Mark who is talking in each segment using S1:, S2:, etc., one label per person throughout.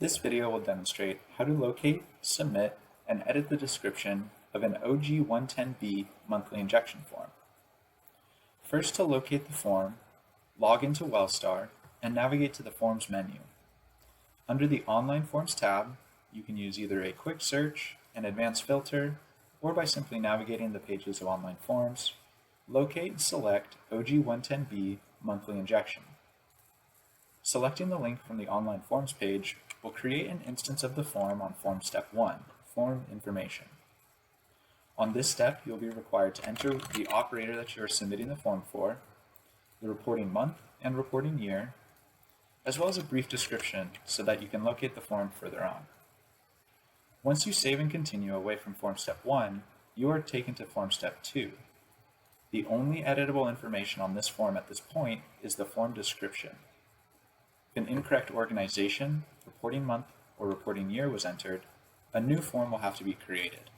S1: This video will demonstrate how to locate, submit, and edit the description of an OG110B monthly injection form. First, to locate the form, log into Wellstar and navigate to the Forms menu. Under the Online Forms tab, you can use either a quick search, an advanced filter, or by simply navigating the pages of online forms, locate and select OG110B monthly injection. Selecting the link from the online forms page will create an instance of the form on Form Step 1, Form Information. On this step, you'll be required to enter the operator that you are submitting the form for, the reporting month and reporting year, as well as a brief description so that you can locate the form further on. Once you save and continue away from Form Step 1, you are taken to Form Step 2. The only editable information on this form at this point is the form description. If an incorrect organization, reporting month, or reporting year was entered, a new form will have to be created.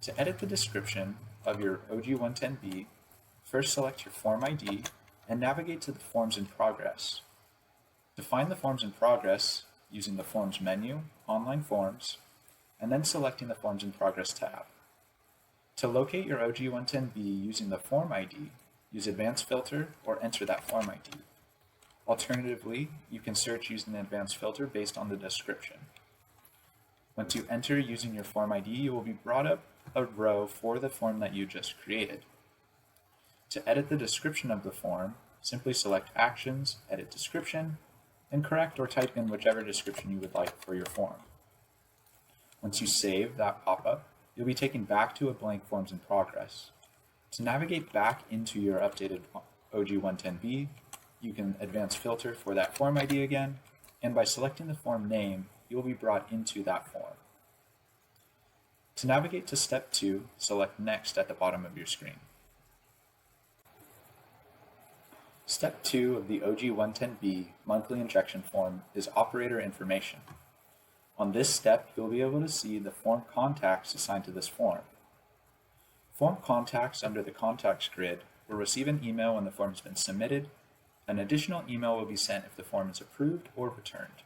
S1: To edit the description of your OG110B, first select your form ID and navigate to the Forms in Progress. To find the forms in progress, using the Forms menu, Online Forms, and then selecting the Forms in Progress tab. To locate your OG110B using the form ID, use Advanced Filter or enter that form ID. Alternatively, you can search using the Advanced Filter based on the description. Once you enter using your form ID, you will be brought up a row for the form that you just created. To edit the description of the form, simply select Actions, Edit Description, and correct or type in whichever description you would like for your form. Once you save that pop-up, you'll be taken back to a blank Forms in Progress. To navigate back into your updated OG110B, you can advance filter for that form ID again, and by selecting the form name, you will be brought into that form. To navigate to Step 2, select Next at the bottom of your screen. Step 2 of the OG110B monthly injection form is operator information. On this step, you'll be able to see the form contacts assigned to this form. Form contacts under the contacts grid will receive an email when the form has been submitted. An additional email will be sent if the form is approved or returned.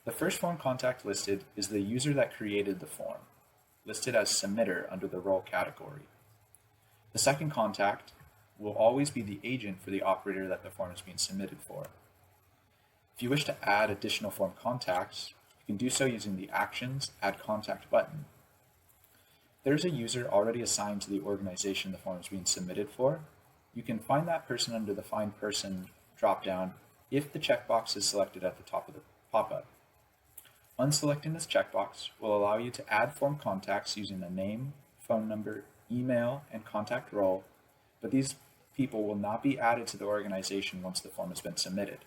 S1: The first form contact listed is the user that created the form, listed as submitter under the role category. The second contact will always be the agent for the operator that the form is being submitted for. If you wish to add additional form contacts, you can do so using the Actions Add Contact button. If there's a user already assigned to the organization the form is being submitted for, you can find that person under the Find Person dropdown if the checkbox is selected at the top of the pop-up. Unselecting this checkbox will allow you to add form contacts using the name, phone number, email, and contact role, but these people will not be added to the organization once the form has been submitted.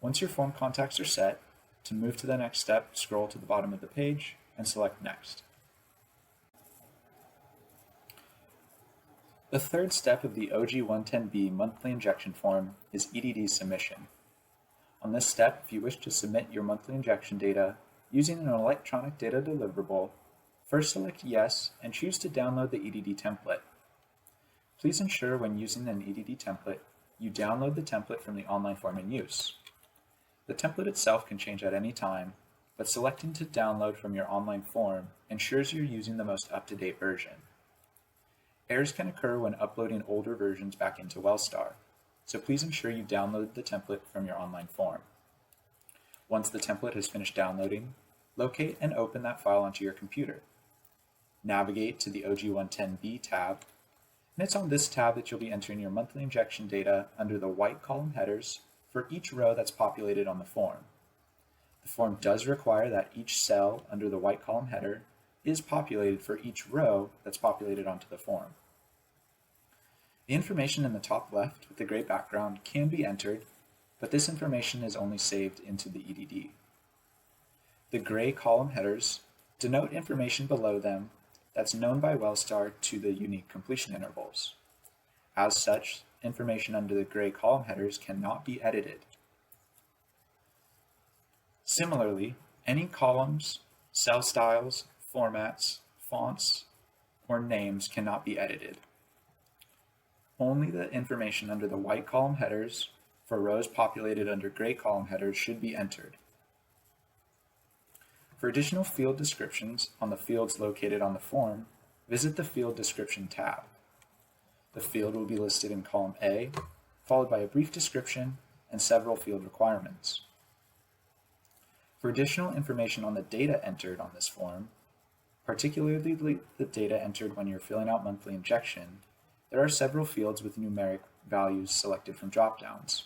S1: Once your form contacts are set, to move to the next step, scroll to the bottom of the page and select Next. The third step of the OG110B monthly injection form is EDD submission. On this step, if you wish to submit your monthly injection data using an electronic data deliverable, first select Yes and choose to download the EDD template. Please ensure when using an EDD template, you download the template from the online form in use. The template itself can change at any time, but selecting to download from your online form ensures you're using the most up-to-date version. Errors can occur when uploading older versions back into Wellstar, so please ensure you download the template from your online form. Once the template has finished downloading, locate and open that file onto your computer. Navigate to the OG110B tab, and it's on this tab that you'll be entering your monthly injection data under the white column headers for each row that's populated on the form. The form does require that each cell under the white column header is populated for each row that's populated onto the form. The information in the top left with the gray background can be entered, but this information is only saved into the EDD. The gray column headers denote information below them that's known by Wellstar to the unique completion intervals. As such, information under the gray column headers cannot be edited. Similarly, any columns, cell styles, formats, fonts, or names cannot be edited. Only the information under the white column headers for rows populated under gray column headers should be entered. For additional field descriptions on the fields located on the form, visit the Field Description tab. The field will be listed in column A, followed by a brief description and several field requirements. For additional information on the data entered on this form, particularly the data entered when you're filling out monthly injection, there are several fields with numeric values selected from dropdowns.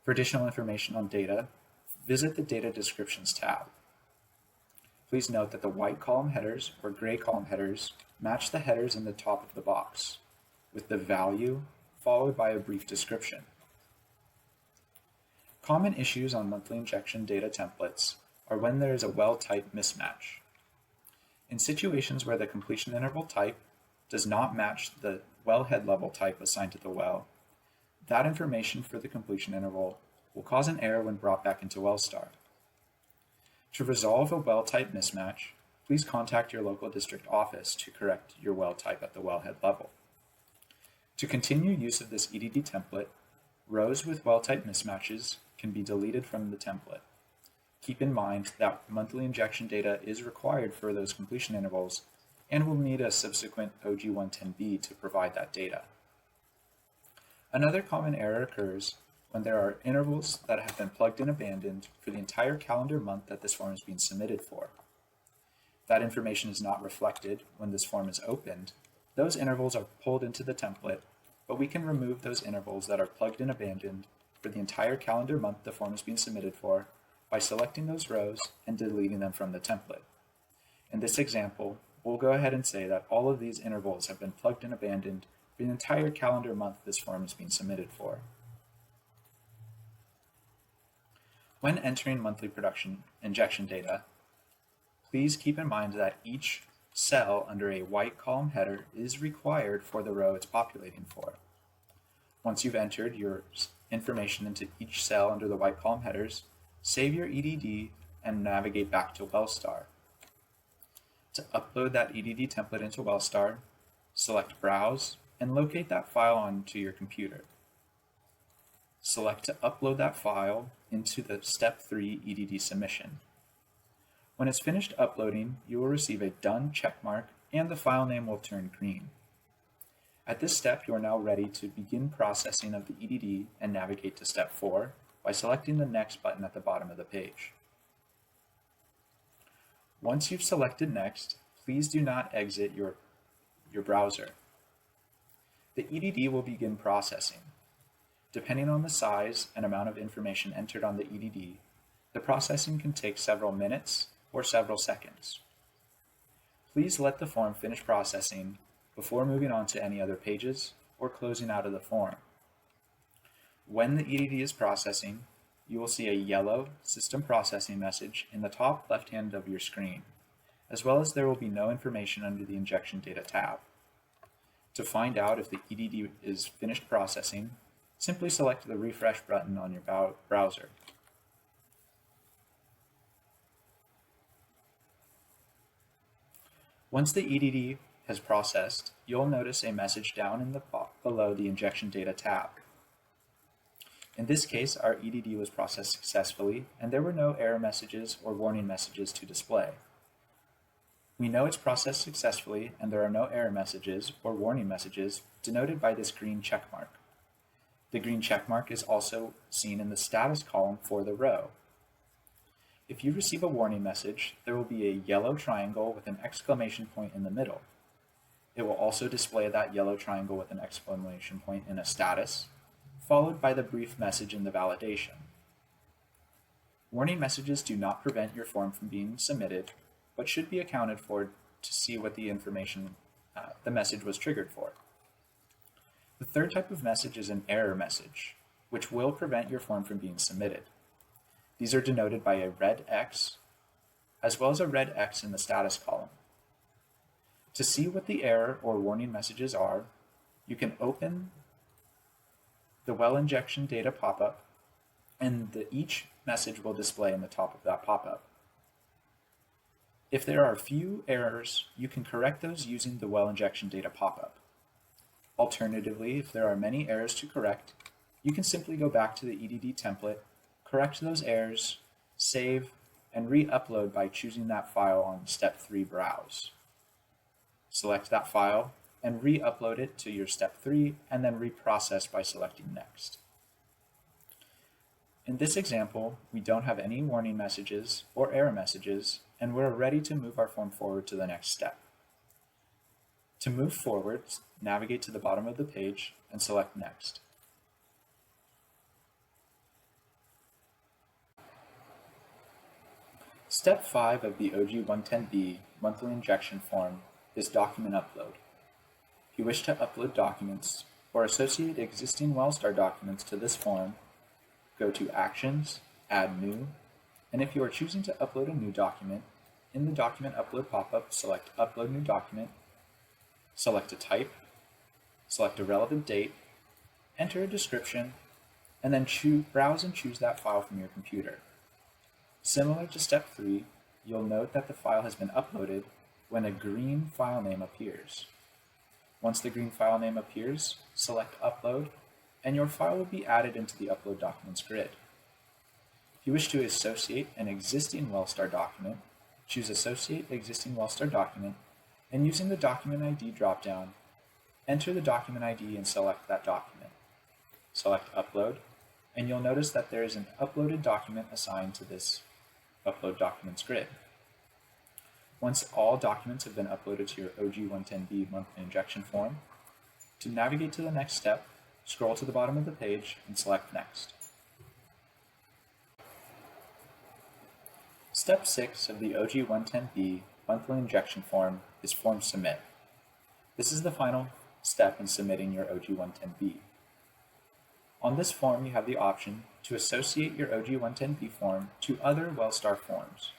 S1: For additional information on data, visit the Data Descriptions tab. Please note that the white column headers or gray column headers match the headers in the top of the box, with the value followed by a brief description. Common issues on monthly injection data templates are when there is a well-type mismatch. In situations where the completion interval type does not match the wellhead level type assigned to the well, that information for the completion interval will cause an error when brought back into WellStar. To resolve a well type mismatch, please contact your local district office to correct your well type at the wellhead level. To continue use of this EDD template, rows with well type mismatches can be deleted from the template. Keep in mind that monthly injection data is required for those completion intervals and will need a subsequent OG110B to provide that data. Another common error occurs when there are intervals that have been plugged and abandoned for the entire calendar month that this form is being submitted for. That information is not reflected when this form is opened. Those intervals are pulled into the template, but we can remove those intervals that are plugged and abandoned for the entire calendar month the form is being submitted for by selecting those rows and deleting them from the template. In this example, we'll go ahead and say that all of these intervals have been plugged and abandoned for the entire calendar month this form is being submitted for. When entering monthly production injection data, please keep in mind that each cell under a white column header is required for the row it's populating for. Once you've entered your information into each cell under the white column headers, save your EDD and navigate back to WellStar. To upload that EDD template into WellStar, select Browse and locate that file onto your computer. Select to upload that file into the Step 3 EDD submission. When it's finished uploading, you will receive a Done checkmark and the file name will turn green. At this step, you are now ready to begin processing of the EDD and navigate to Step 4 by selecting the Next button at the bottom of the page. Once you've selected Next, please do not exit your browser. The EDD will begin processing. Depending on the size and amount of information entered on the EDD, the processing can take several minutes or several seconds. Please let the form finish processing before moving on to any other pages or closing out of the form. When the EDD is processing, you will see a yellow System Processing message in the top left hand of your screen, as well as there will be no information under the Injection Data tab. To find out if the EDD is finished processing, simply select the Refresh button on your browser. Once the EDD has processed, you'll notice a message down in the below the Injection Data tab. In this case, our EDD was processed successfully, and there were no error messages or warning messages to display. We know it's processed successfully, and there are no error messages or warning messages denoted by this green checkmark. The green checkmark is also seen in the status column for the row. If you receive a warning message, there will be a yellow triangle with an exclamation point in the middle. It will also display that yellow triangle with an exclamation point in a status, followed by the brief message in the validation. Warning messages do not prevent your form from being submitted, but should be accounted for to see what the information the message was triggered for. The third type of message is an error message, which will prevent your form from being submitted. These are denoted by a red X, as well as a red X in the status column. To see what the error or warning messages are, you can open the well injection data pop-up, and each message will display in the top of that pop-up. If there are a few errors, you can correct those using the well injection data pop-up. Alternatively, if there are many errors to correct, you can simply go back to the EDD template, correct those errors, save, and re-upload by choosing that file on Step 3 Browse. Select that file and re-upload it to your Step 3 and then reprocess by selecting Next. In this example, we don't have any warning messages or error messages, and we're ready to move our form forward to the next step. To move forward, navigate to the bottom of the page and select Next. Step 5 of the OG110B monthly injection form is document upload. If you wish to upload documents or associate existing WellStar documents to this form, go to Actions, Add New, and if you are choosing to upload a new document, in the Document Upload pop-up, select Upload New Document, select a type, select a relevant date, enter a description, and then browse and choose that file from your computer. Similar to Step 3, you'll note that the file has been uploaded when a green file name appears. Once the green file name appears, select Upload, and your file will be added into the Upload Documents grid. If you wish to associate an existing WellStar document, choose Associate Existing WellStar Document, and using the Document ID dropdown, enter the document ID and select that document. Select Upload, and you'll notice that there is an uploaded document assigned to this Upload Documents grid. Once all documents have been uploaded to your OG110B monthly injection form, to navigate to the next step, scroll to the bottom of the page and select Next. Step 6 of the OG110B monthly injection form is Form Submit. This is the final step in submitting your OG110B. On this form, you have the option to associate your OG110B form to other WellStar forms.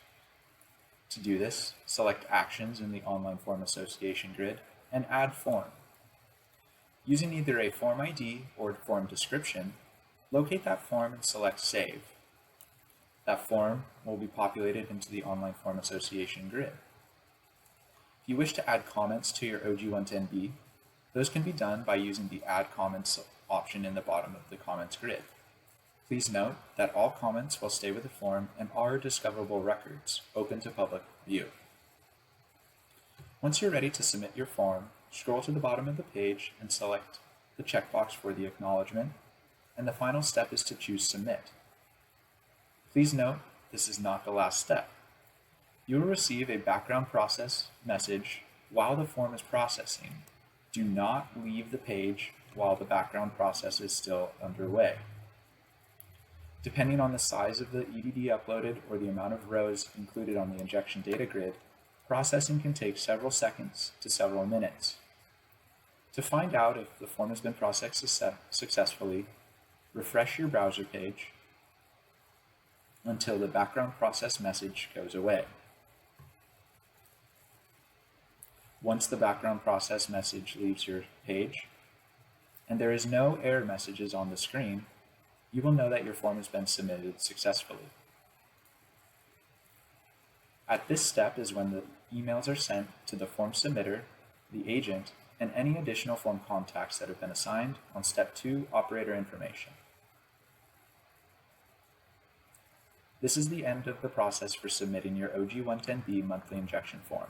S1: To do this, select Actions in the Online Form Association grid and Add Form. Using either a form ID or form description, locate that form and select Save. That form will be populated into the Online Form Association grid. If you wish to add comments to your OG110B, those can be done by using the Add Comments option in the bottom of the Comments grid. Please note that all comments will stay with the form and are discoverable records, open to public view. Once you're ready to submit your form, scroll to the bottom of the page and select the checkbox for the acknowledgement, and the final step is to choose Submit. Please note, this is not the last step. You will receive a background process message while the form is processing. Do not leave the page while the background process is still underway. Depending on the size of the EDD uploaded or the amount of rows included on the injection data grid, processing can take several seconds to several minutes. To find out if the form has been processed successfully, refresh your browser page until the background process message goes away. Once the background process message leaves your page, and there is no error messages on the screen, you will know that your form has been submitted successfully. At this step is when the emails are sent to the form submitter, the agent, and any additional form contacts that have been assigned on Step 2 Operator Information. This is the end of the process for submitting your OG110B monthly injection form.